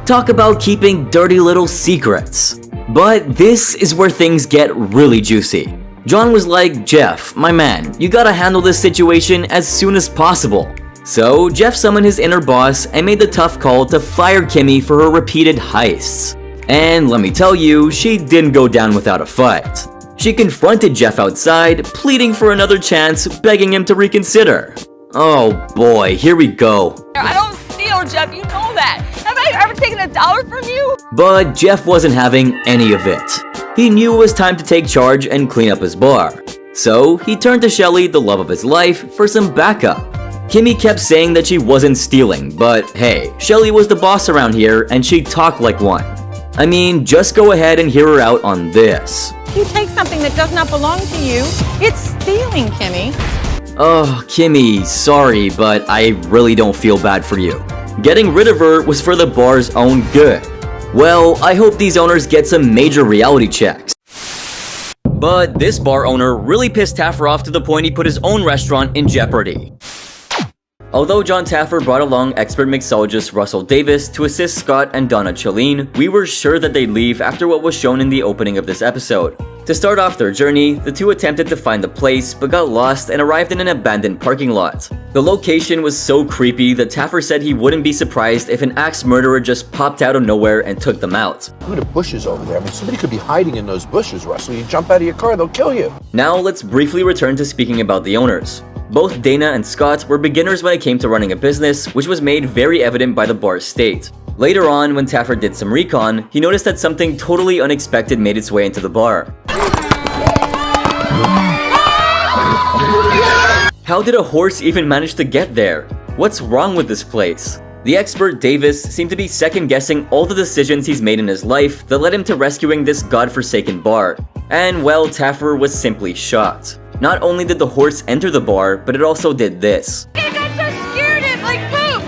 Talk about keeping dirty little secrets. But this is where things get really juicy. Jon was like, Jeff, my man, you gotta handle this situation as soon as possible. So Jeff summoned his inner boss and made the tough call to fire Kimmy for her repeated heists. And let me tell you, she didn't go down without a fight. She confronted Jeff outside, pleading for another chance, begging him to reconsider. Oh boy, here we go. I don't steal, Jeff, you know that. Have I ever taken $1 from you? But Jeff wasn't having any of it. He knew it was time to take charge and clean up his bar. So he turned to Shelly, the love of his life, for some backup. Kimmy kept saying that she wasn't stealing, but hey, Shelly was the boss around here and she talked like one. I mean, just go ahead and hear her out on this. You take something that does not belong to you. It's stealing, Kimmy. Oh, Kimmy, sorry, but I really don't feel bad for you. Getting rid of her was for the bar's own good. Well, I hope these owners get some major reality checks. But this bar owner really pissed Taffer off to the point he put his own restaurant in jeopardy. Although Jon Taffer brought along expert mixologist Russell Davis to assist Scott and Donna Chalene, we were sure that they'd leave after what was shown in the opening of this episode. To start off their journey, the two attempted to find the place but got lost and arrived in an abandoned parking lot. The location was so creepy that Taffer said he wouldn't be surprised if an axe murderer just popped out of nowhere and took them out. Look at the bushes over there. I mean, somebody could be hiding in those bushes, Russell. You jump out of your car, they'll kill you. Now let's briefly return to speaking about the owners. Both Dana and Scott were beginners when it came to running a business, which was made very evident by the bar's state. Later on, when Taffer did some recon, he noticed that something totally unexpected made its way into the bar. How did a horse even manage to get there? What's wrong with this place? The expert Davis seemed to be second-guessing all the decisions he's made in his life that led him to rescuing this godforsaken bar. And well, Taffer was simply shocked. Not only did the horse enter the bar, but it also did this. I got so scared it like pooped.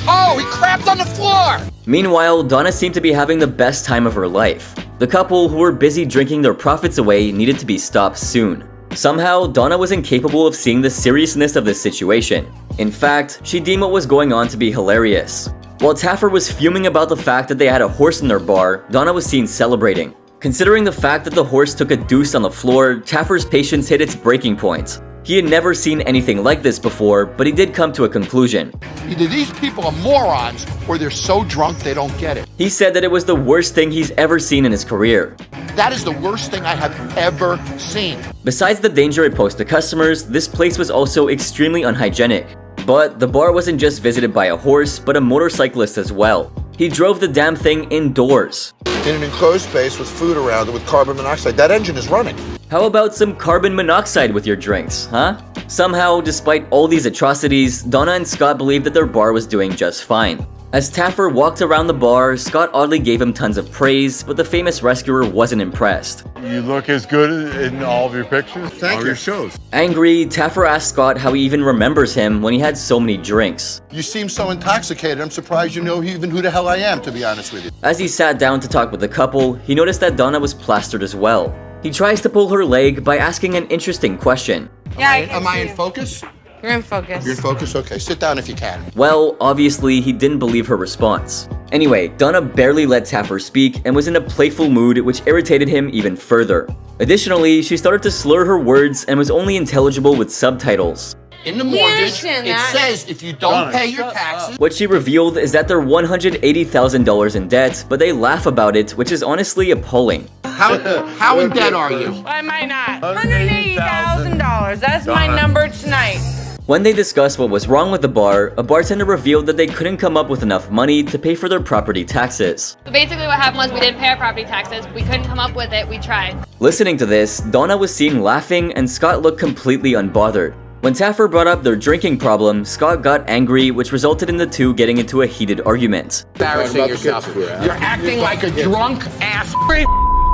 Oh, he crapped on the floor! Meanwhile, Donna seemed to be having the best time of her life. The couple, who were busy drinking their profits away, needed to be stopped soon. Somehow, Donna was incapable of seeing the seriousness of this situation. In fact, she deemed what was going on to be hilarious. While Taffer was fuming about the fact that they had a horse in their bar, Donna was seen celebrating. Considering the fact that the horse took a deuce on the floor, Taffer's patience hit its breaking point. He had never seen anything like this before, but he did come to a conclusion. Either these people are morons, or they're so drunk they don't get it. He said that it was the worst thing he's ever seen in his career. That is the worst thing I have ever seen. Besides the danger it posed to customers, this place was also extremely unhygienic. But the bar wasn't just visited by a horse, but a motorcyclist as well. He drove the damn thing indoors. In an enclosed space with food around it with carbon monoxide, that engine is running. How about some carbon monoxide with your drinks, huh? Somehow, despite all these atrocities, Donna and Scott believed that their bar was doing just fine. As Taffer walked around the bar, Scott oddly gave him tons of praise, but the famous rescuer wasn't impressed. You look as good in all of your pictures. Thank all you. your shows. Angry, Taffer asked Scott how he even remembers him when he had so many drinks. You seem so intoxicated, I'm surprised you know even who the hell I am, to be honest with you. As he sat down to talk with the couple, he noticed that Donna was plastered as well. He tries to pull her leg by asking an interesting question. Yeah, Am I in focus? You're in focus. You're in focus? Okay, sit down if you can. Well, obviously, he didn't believe her response. Anyway, Donna barely let Taffer speak and was in a playful mood which irritated him even further. Additionally, she started to slur her words and was only intelligible with subtitles. In the mortgage, it says if you don't pay your taxes. What she revealed is that they're $180,000 in debt, but they laugh about it, which is honestly appalling. How in debt are you? Why am I not? $180,000. That's my number tonight. When they discussed what was wrong with the bar, a bartender revealed that they couldn't come up with enough money to pay for their property taxes. So basically what happened was we didn't pay our property taxes. We couldn't come up with it. We tried. Listening to this, Donna was seen laughing and Scott looked completely unbothered. When Taffer brought up their drinking problem, Scott got angry, which resulted in the two getting into a heated argument. Embarrassing yourself. You're acting like a drunk ass.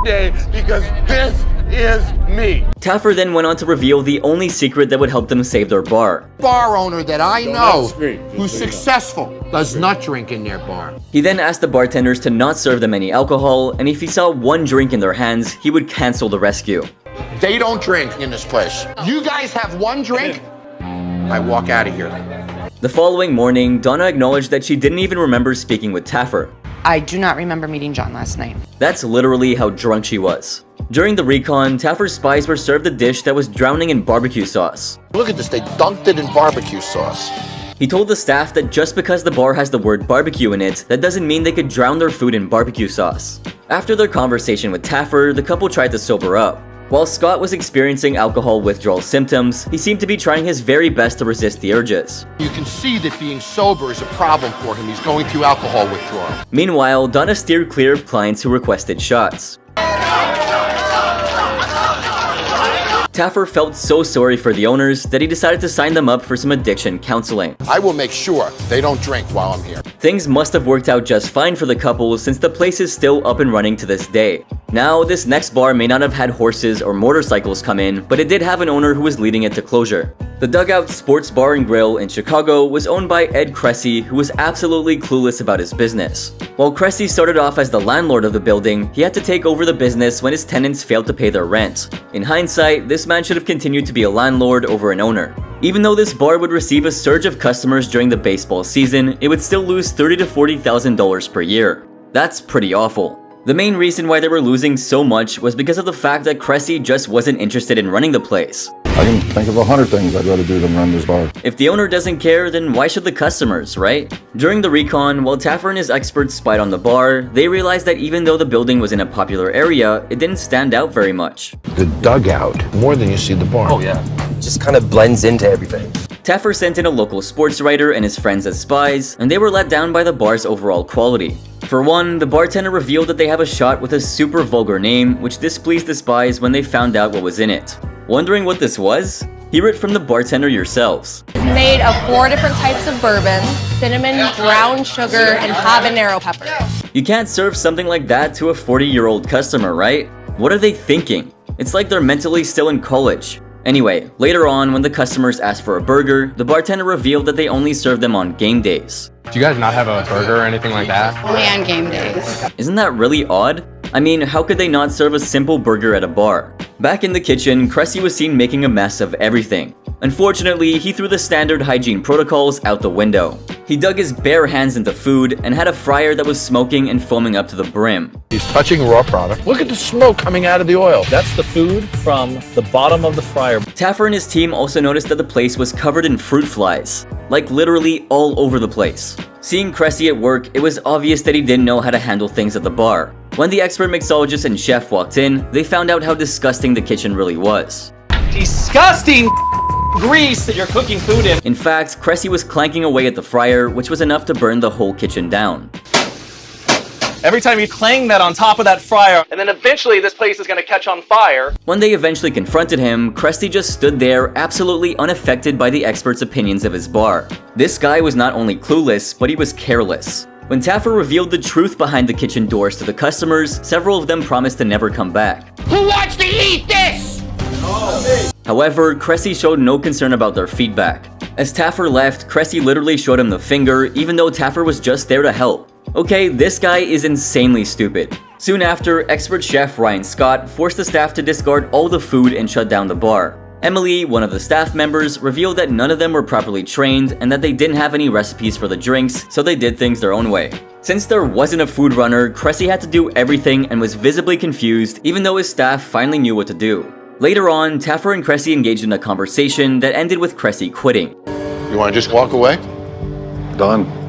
Day because this is me. Taffer then went on to reveal the only secret that would help them save their bar. Bar owner that I know who's successful does not drink in their bar. He then asked the bartenders to not serve them any alcohol, and if he saw one drink in their hands, he would cancel the rescue. They don't drink in this place. You guys have one drink, I walk out of here. The following morning, Donna acknowledged that she didn't even remember speaking with Taffer. I do not remember meeting Jon last night. That's literally how drunk she was. During the recon, Taffer's spies were served a dish that was drowning in barbecue sauce. Look at this, they dunked it in barbecue sauce. He told the staff that just because the bar has the word barbecue in it, that doesn't mean they could drown their food in barbecue sauce. After their conversation with Taffer, the couple tried to sober up. While Scott was experiencing alcohol withdrawal symptoms, he seemed to be trying his very best to resist the urges. You can see that being sober is a problem for him. He's going through alcohol withdrawal. Meanwhile, Donna steered clear of clients who requested shots. Taffer felt so sorry for the owners that he decided to sign them up for some addiction counseling. I will make sure they don't drink while I'm here. Things must have worked out just fine for the couple since the place is still up and running to this day. Now, this next bar may not have had horses or motorcycles come in, but it did have an owner who was leading it to closure. The Dugout Sports Bar and Grill in Chicago was owned by Ed Cressy, who was absolutely clueless about his business. While Cressy started off as the landlord of the building, he had to take over the business when his tenants failed to pay their rent. In hindsight, this man should have continued to be a landlord over an owner. Even though this bar would receive a surge of customers during the baseball season, it would still lose $30,000 to $40,000 per year. That's pretty awful. The main reason why they were losing so much was because of the fact that Cressy just wasn't interested in running the place. I can think of 100 things I'd rather do than run this bar. If the owner doesn't care, then why should the customers, right? During the recon, while Taffer and his experts spied on the bar, they realized that even though the building was in a popular area, it didn't stand out very much. The Dugout, more than you see the bar. Oh yeah, it just kind of blends into everything. Taffer sent in a local sports writer and his friends as spies, and they were let down by the bar's overall quality. For one, the bartender revealed that they have a shot with a super vulgar name, which displeased the spies when they found out what was in it. Wondering what this was? Hear it from the bartender yourselves. It's made of 4 different types of bourbon, cinnamon, brown sugar, and habanero pepper. You can't serve something like that to a 40-year-old customer, right? What are they thinking? It's like they're mentally still in college. Anyway, later on, when the customers asked for a burger, the bartender revealed that they only serve them on game days. Do you guys not have a burger or anything like that? Only on game days. Isn't that really odd? I mean, how could they not serve a simple burger at a bar? Back in the kitchen, Cressy was seen making a mess of everything. Unfortunately, he threw the standard hygiene protocols out the window. He dug his bare hands into food and had a fryer that was smoking and foaming up to the brim. He's touching raw product. Look at the smoke coming out of the oil. That's the food from the bottom of the fryer. Taffer and his team also noticed that the place was covered in fruit flies, like literally all over the place. Seeing Cressy at work, it was obvious that he didn't know how to handle things at the bar. When the expert mixologist and chef walked in, they found out how disgusting the kitchen really was. Disgusting grease that you're cooking food in. In fact, Cressy was clanking away at the fryer, which was enough to burn the whole kitchen down. Every time you clang that on top of that fryer, and then eventually this place is gonna catch on fire. When they eventually confronted him, Krusty just stood there, absolutely unaffected by the experts' opinions of his bar. This guy was not only clueless, but he was careless. When Taffer revealed the truth behind the kitchen doors to the customers, several of them promised to never come back. Who wants to eat this? However, Krusty showed no concern about their feedback. As Taffer left, Krusty literally showed him the finger, even though Taffer was just there to help. Okay, this guy is insanely stupid. Soon after, expert chef Ryan Scott forced the staff to discard all the food and shut down the bar. Emily, one of the staff members, revealed that none of them were properly trained and that they didn't have any recipes for the drinks, so they did things their own way. Since there wasn't a food runner, Krusty had to do everything and was visibly confused, even though his staff finally knew what to do. Later on, Taffer and Krusty engaged in a conversation that ended with Krusty quitting. You want to just walk away? Done.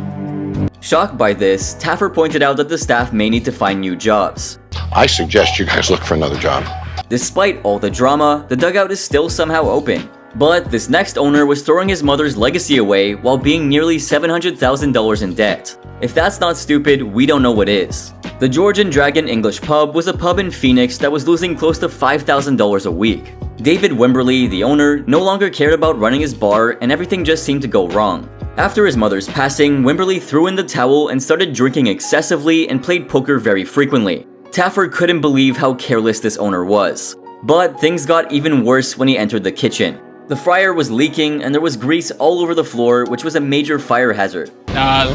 Shocked by this, Taffer pointed out that the staff may need to find new jobs. I suggest you guys look for another job. Despite all the drama, the dugout is still somehow open. But this next owner was throwing his mother's legacy away while being nearly $700,000 in debt. If that's not stupid, we don't know what is. The George and Dragon English Pub was a pub in Phoenix that was losing close to $5,000 a week. David Wimberly, the owner, no longer cared about running his bar and everything just seemed to go wrong. After his mother's passing, Wimberly threw in the towel and started drinking excessively and played poker very frequently. Taffer couldn't believe how careless this owner was. But things got even worse when he entered the kitchen. The fryer was leaking and there was grease all over the floor, which was a major fire hazard.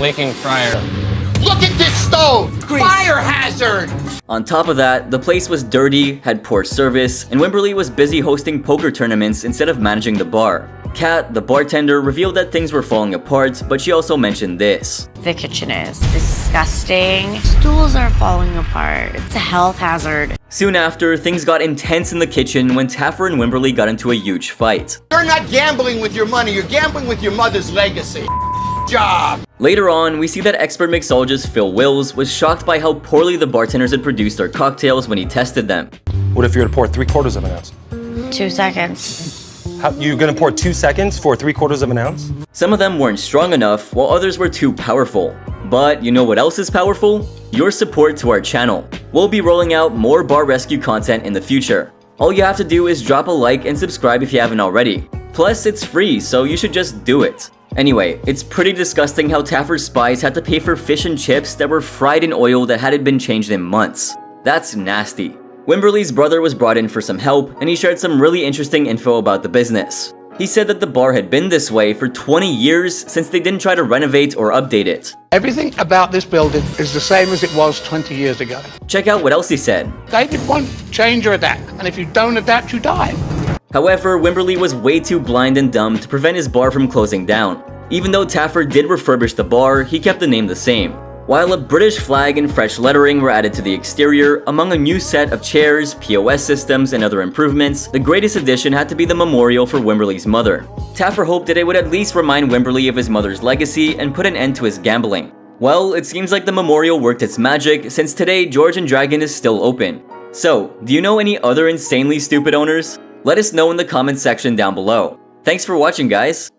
Leaking fryer. Look at this stove! Fire hazard! On top of that, the place was dirty, had poor service, and Wimberly was busy hosting poker tournaments instead of managing the bar. Kat, the bartender, revealed that things were falling apart, but she also mentioned this. The kitchen is disgusting. Stools are falling apart. It's a health hazard. Soon after, things got intense in the kitchen when Taffer and Wimberly got into a huge fight. You're not gambling with your money, you're gambling with your mother's legacy. Job! Later on, we see that expert mixologist Phil Wills was shocked by how poorly the bartenders had produced their cocktails when he tested them. What if you were to pour 3/4 of an ounce? 2 seconds. You're gonna pour 2 seconds for 3/4 of an ounce? Some of them weren't strong enough, while others were too powerful. But you know what else is powerful? Your support to our channel. We'll be rolling out more bar rescue content in the future. All you have to do is drop a like and subscribe if you haven't already. Plus, it's free, so you should just do it. Anyway, it's pretty disgusting how Taffer's spies had to pay for fish and chips that were fried in oil that hadn't been changed in months. That's nasty. Wimberly's brother was brought in for some help, and he shared some really interesting info about the business. He said that the bar had been this way for 20 years since they didn't try to renovate or update it. Everything about this building is the same as it was 20 years ago. Check out what else he said. David won't change or adapt, and if you don't adapt, you die. However, Wimberly was way too blind and dumb to prevent his bar from closing down. Even though Taffer did refurbish the bar, he kept the name the same. While a British flag and fresh lettering were added to the exterior, among a new set of chairs, POS systems, and other improvements, the greatest addition had to be the memorial for Wimberly's mother. Taffer hoped that it would at least remind Wimberly of his mother's legacy and put an end to his gambling. Well, it seems like the memorial worked its magic, since today George and Dragon is still open. So, do you know any other insanely stupid owners? Let us know in the comments section down below. Thanks for watching, guys!